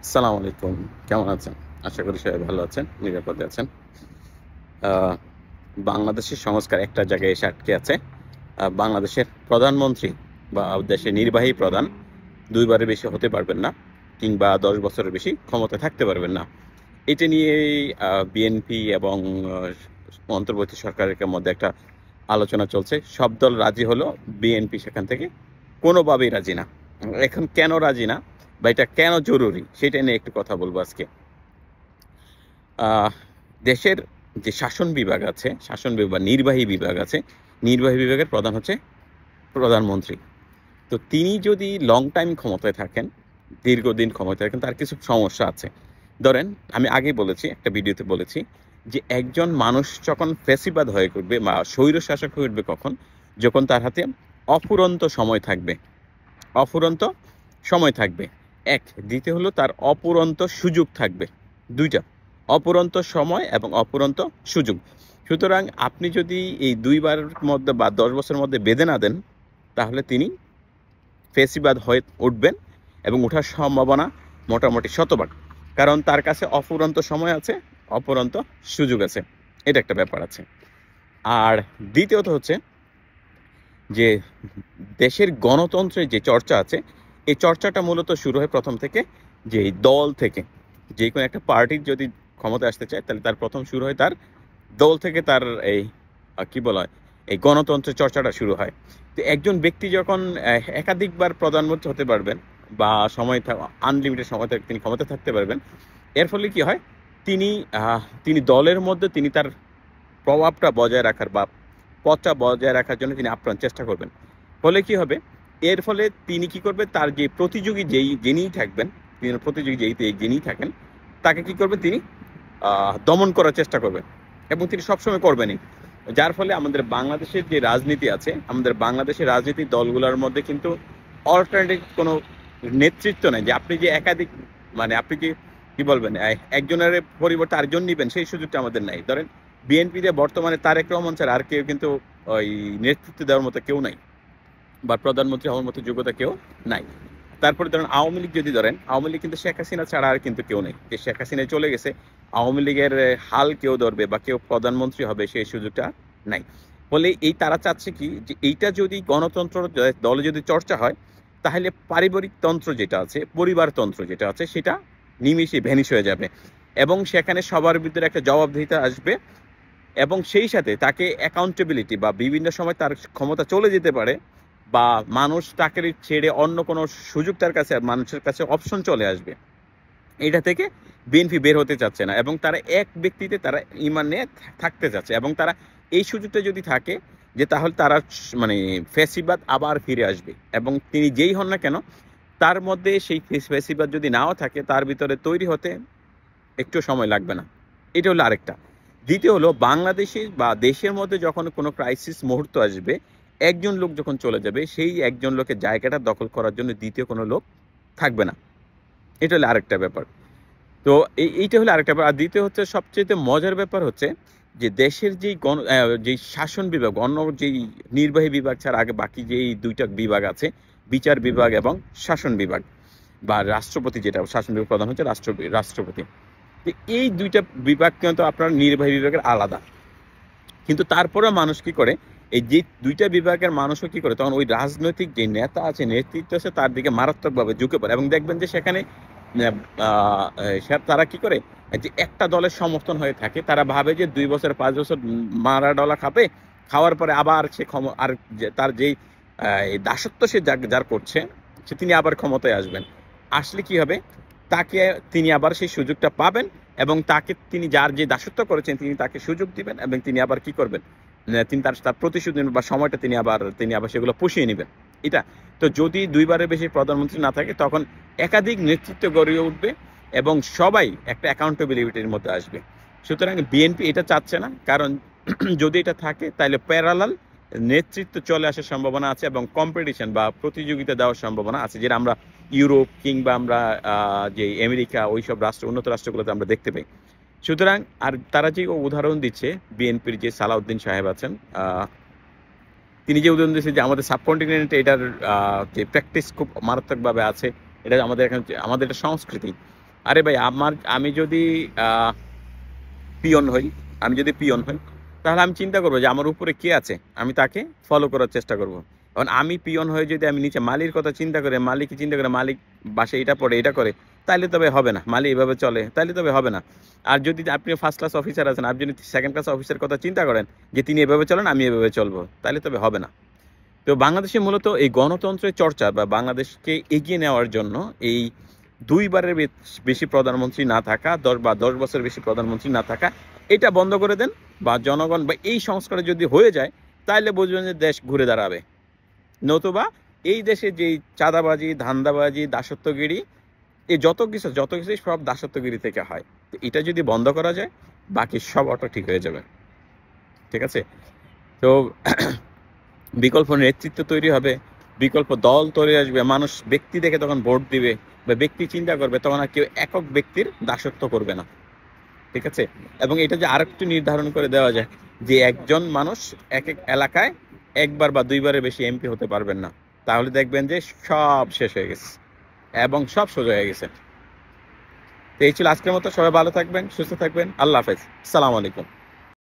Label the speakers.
Speaker 1: আসসালামু আলাইকুম। কেমন আছেন? আশা করি সবাই ভালো আছেন, নিরাপদে আছেন। আহ বাংলাদেশের সংস্কার একটা জায়গায় এসে আটকে আছে। বাংলাদেশের প্রধানমন্ত্রী বা দেশের নির্বাহী প্রধান ২ বারের বেশি হতে পারবেন না, কিংবা ১০ বছরের বেশি ক্ষমতায় থাকতে পারবেন না। এটা নিয়েই বিএনপি এবং অন্তর্বর্তী সরকারের মধ্যে একটা আলোচনা চলছে। সব দল রাজি হলেও বিএনপি সেখান থেকে কোনোভাবেই রাজি না। এখন কেন রাজি না বা এটা কেন জরুরি সেটা নিয়ে একটু কথা বলবো আজকে। আহ, দেশের যে শাসন বিভাগ আছে, শাসন বিভাগ নির্বাহী বিভাগ আছে, নির্বাহী বিভাগের প্রধান হচ্ছে প্রধানমন্ত্রী। তো তিনি যদি লং টাইম ক্ষমতায় থাকেন, দীর্ঘদিন ক্ষমতায় থাকেন, তার কিছু সমস্যা আছে। ধরেন, আমি আগেই বলেছি, একটা ভিডিওতে বলেছি যে একজন মানুষ যখন ফ্যাসিবাদ হয়ে উঠবে বা স্বৈর শাসক হয়ে উঠবে কখন, যখন তার হাতে অফুরন্ত সময় থাকবে। অফুরন্ত সময় থাকবে এক, দ্বিতীয় হলো তার অপুরন্ত সুযোগ থাকবে। দুইটা, অপুরন্ত সময় এবং অপুরন্ত সুযোগ। সুতরাং আপনি যদি এই দুইবারের মধ্যে বা ১০ বছরের মধ্যে বেঁধে না দেন, তাহলে তিনি ফেসিবাদ হয়ে উঠবেন এবং ওঠার সম্ভাবনা মোটামুটি শতভাগ। কারণ তার কাছে অফুরন্ত সময় আছে, অফুরন্ত সুযোগ আছে। এটা একটা ব্যাপার আছে। আর দ্বিতীয়ত হচ্ছে যে দেশের গণতন্ত্রের যে চর্চা আছে, এই চর্চাটা মূলত শুরু হয় প্রথম থেকে, যে এই দল থেকে। যে কোনো একটা পার্টির যদি ক্ষমতায় আসতে চায়, তাহলে তার প্রথম শুরু হয় তার দল থেকে। তার এই কি বলা হয়, এই গণতন্ত্রের চর্চাটা শুরু হয়। তো একজন ব্যক্তি যখন একাধিকবার প্রধানমন্ত্রী হতে পারবেন বা সময় আনলিমিটেড সময় তিনি ক্ষমতা থাকতে পারবেন, এর ফলে কি হয়, তিনি তিনি দলের মধ্যে তিনি তার প্রভাবটা বজায় রাখার বা পথটা বজায় রাখার জন্য তিনি আপ্রাণ চেষ্টা করবেন। ফলে কি হবে, এর ফলে তিনি কি করবে, তার যে প্রতিযোগী যিনিই থাকবেন, তিনি প্রতিযোগী যিনিই থাকেন, তাকে কি করবেন, তিনি দমন করার চেষ্টা করবেন। এবং তিনি সবসময় করবেনই। যার ফলে আমাদের বাংলাদেশের যে রাজনীতি আছে, আমাদের বাংলাদেশের রাজনীতির দলগুলোর মধ্যে কিন্তু অল্টারনেটিভ কোনো নেতৃত্ব নেই, যে আপনি যে একাধিক, মানে আপনি কি কি বলবেন, একজনের পরিবর্তে আরেকজন নিবেন, সেই সুযোগটা আমাদের নাই। ধরেন, বিএনপিতে বর্তমানে তারেক রহমান ছাড়া আর কেউ কিন্তু ওই নেতৃত্ব দেওয়ার মতো কেউ নাই, বা প্রধানমন্ত্রী হওয়ার মতো যোগ্যতা কেউ নাই। তারপরে ধরেন আওয়ামী লীগ যদি ধরেন, আওয়ামী লীগ কিন্তু শেখ হাসিনা ছাড়া আর কিন্তু কেউ নেই। যে শেখ হাসিনা চলে গেছে, আওয়ামী লীগের হাল কেউ ধরবে বা কেউ প্রধানমন্ত্রী হবে, সেই সুযোগটা নাই। ফলে এই তারা চাচ্ছে কি, যে এইটা যদি গণতন্ত্র দলে যদি চর্চা হয়, তাহলে পারিবারিক তন্ত্র যেটা আছে, পরিবারতন্ত্র যেটা আছে, সেটা নিমিষে ভ্যানিশ হয়ে যাবে। এবং সেখানে সবার ভিতরে একটা জবাবদিহিতা আসবে। এবং সেই সাথে তাকে অ্যাকাউন্টেবিলিটি বা বিভিন্ন সময় তার ক্ষমতা চলে যেতে পারে, বা মানুষ তাকে ছেড়ে অন্য কোনো সুযোগ তার কাছে, মানুষের কাছে অপশন চলে আসবে। এটা থেকে বিএনপি বের হতে চাচ্ছে না, এবং তারা এক ব্যক্তিতে তারা ইমান নিয়ে থাকতে চাচ্ছে। এবং তারা এই সুযোগটা যদি থাকে, যে তাহলে তারা মানে ফ্যাসিবাদ আবার ফিরে আসবে। এবং তিনি যেই হন না কেন, তার মধ্যে সেই ফ্যাসিবাদ যদি নাও থাকে, তার ভিতরে তৈরি হতে একটু সময় লাগবে না। এটা হলো আরেকটা। দ্বিতীয় হলো, বাংলাদেশে বা দেশের মধ্যে যখন কোনো ক্রাইসিস মুহূর্ত আসবে, একজন লোক যখন চলে যাবে, সেই একজন লোকের জায়গাটা দখল করার জন্য দ্বিতীয় কোনো লোক থাকবে না। এটা হলো আরেকটা ব্যাপার। তো এইটা হলো আরেকটা ব্যাপার। আর দ্বিতীয় হচ্ছে, সবচেয়ে মজার ব্যাপার হচ্ছে যে দেশের যেই শাসন বিভাগ, অন্য যেই নির্বাহী বিভাগ ছাড়া আগে বাকি যেই দুইটা বিভাগ আছে, বিচার বিভাগ এবং শাসন বিভাগ, বা রাষ্ট্রপতি, যেটা শাসন বিভাগ প্রধান হচ্ছে রাষ্ট্রপতি। তো এই দুইটা বিভাগ কিন্তু আপনার নির্বাহী বিভাগের আলাদা। কিন্তু তারপরে মানুষ কি করে, এই যে দুইটা বিভাগের মানুষও কি করে, তখন ওই রাজনৈতিক যে নেতা আছে, নেতৃত্ব আছে, তার দিকে মারাত্মকভাবে ঝুঁকে পড়ে। এবং দেখবেন যে সেখানে তারা কি করে, যে একটা দলের সমর্থন হয়ে থাকে। তারা ভাবে যে ২ বছর ৫ বছর মারা ডলা খাবে, খাওয়ার পরে আবার সে আর তার যেই দাসত্ব সে যার করছে, সে তিনি আবার ক্ষমতায় আসবেন। আসলে কি হবে, তাকে তিনি আবার সেই সুযোগটা পাবেন, এবং তাকে তিনি যার যে দাসত্ব করেছেন, তিনি তাকে সুযোগ দিবেন, এবং তিনি আবার কি করবেন, তিনি তার প্রতিশোধ নেবেন, বা সময়টা তিনি আবার সেগুলো পুষিয়ে নেবেন। এটা তো, যদি ২ বারের বেশি প্রধানমন্ত্রী না থাকে, তখন একাধিক নেতৃত্ব গড়ে উঠবে, এবং সবাই একটা অ্যাকাউন্টেবিলিটির মধ্যে আসবে। সুতরাং বিএনপি এটা চাচ্ছে না, কারণ যদি এটা থাকে, তাহলে প্যারালাল নেতৃত্ব চলে আসার সম্ভাবনা আছে, এবং কম্পিটিশন বা প্রতিযোগিতা দেওয়ার সম্ভাবনা আছে, যেটা আমরা ইউরোপ কিংবা আমরা যে আমেরিকা, ওইসব উন্নত রাষ্ট্রগুলোতে আমরা দেখতে পাই। সুতরাং, আর তারা যে উদাহরণ দিচ্ছে, বিএনপির যে সালাউদ্দিন সাহেব আছেন, তিনি যে উদাহরণ দিচ্ছে যে আমাদের সাবকন্টিনেন্টে এটার যে প্র্যাকটিস খুব মারাত্মকভাবে আছে, এটা আমাদের এখানে, আমাদের এটা সংস্কৃতি। আরে ভাই আমি যদি পিয়ন হই, তাহলে আমি চিন্তা করবো যে আমার উপরে কে আছে, আমি তাকে ফলো করার চেষ্টা করব। কারণ আমি পিয়ন হয়ে যদি আমি নিচে মালির কথা চিন্তা করে, মালিককে চিন্তা করে, মালিক বাসে এটা পড়ে এটা করে, তাইলে তবে হবে না। মালিক এভাবে চলে, তাইলে তবে হবে না। আর যদি আপনি ফার্স্ট ক্লাস অফিসার আছেন, আপনি যদি সেকেন্ড ক্লাস অফিসার কথা চিন্তা করেন যে তিনি এভাবে চলেন, আমি এভাবে চলবো, তাইলে তবে হবে না। তো বাংলাদেশে মূলত এই গণতন্ত্রের চর্চা বা বাংলাদেশকে এগিয়ে নেওয়ার জন্য এই দুইবারের বেশি প্রধানমন্ত্রী না থাকা, 10 বছর বেশি প্রধানমন্ত্রী না থাকা, এটা বন্ধ করে দেন। বা জনগণ বা এই সংস্কার যদি হয়ে যায়, তাহলে বুঝবেন যে দেশ ঘুরে দাঁড়াবে। নতুবা এই দেশে যেই চাঁদাবাজি, ধান্দাবাজি, দাসত্বগিরি, এই যত কিছু সব দাসত্বগিরি থেকে হয়। তো এটা যদি বন্ধ করা যায়, বাকি সব অটো ঠিক হয়ে যাবে। ঠিক আছে? তো বিকল্প নেতৃত্ব তৈরি হবে, বিকল্প দল তৈরি আসবে, মানুষ ব্যক্তি দেখে তখন ভোট দিবে বা ব্যক্তি চিন্তা করবে, তখন আর কেউ একক ব্যক্তির দাসত্ব করবে না। ঠিক আছে? এবং এটা যে আরেকটু নির্ধারণ করে দেওয়া যায় যে একজন মানুষ এক এক এলাকায় একবার বা দুইবারের বেশি এমপি হতে পারবেন না, তাহলে দেখবেন যে সব শেষ হয়ে গেছে এবং সব সোজা হয়ে গেছে। তো এই ছিল আজকের মতো। সবাই ভালো থাকবেন, সুস্থ থাকবেন। আল্লাহ হাফেজ। আসসালামু আলাইকুম।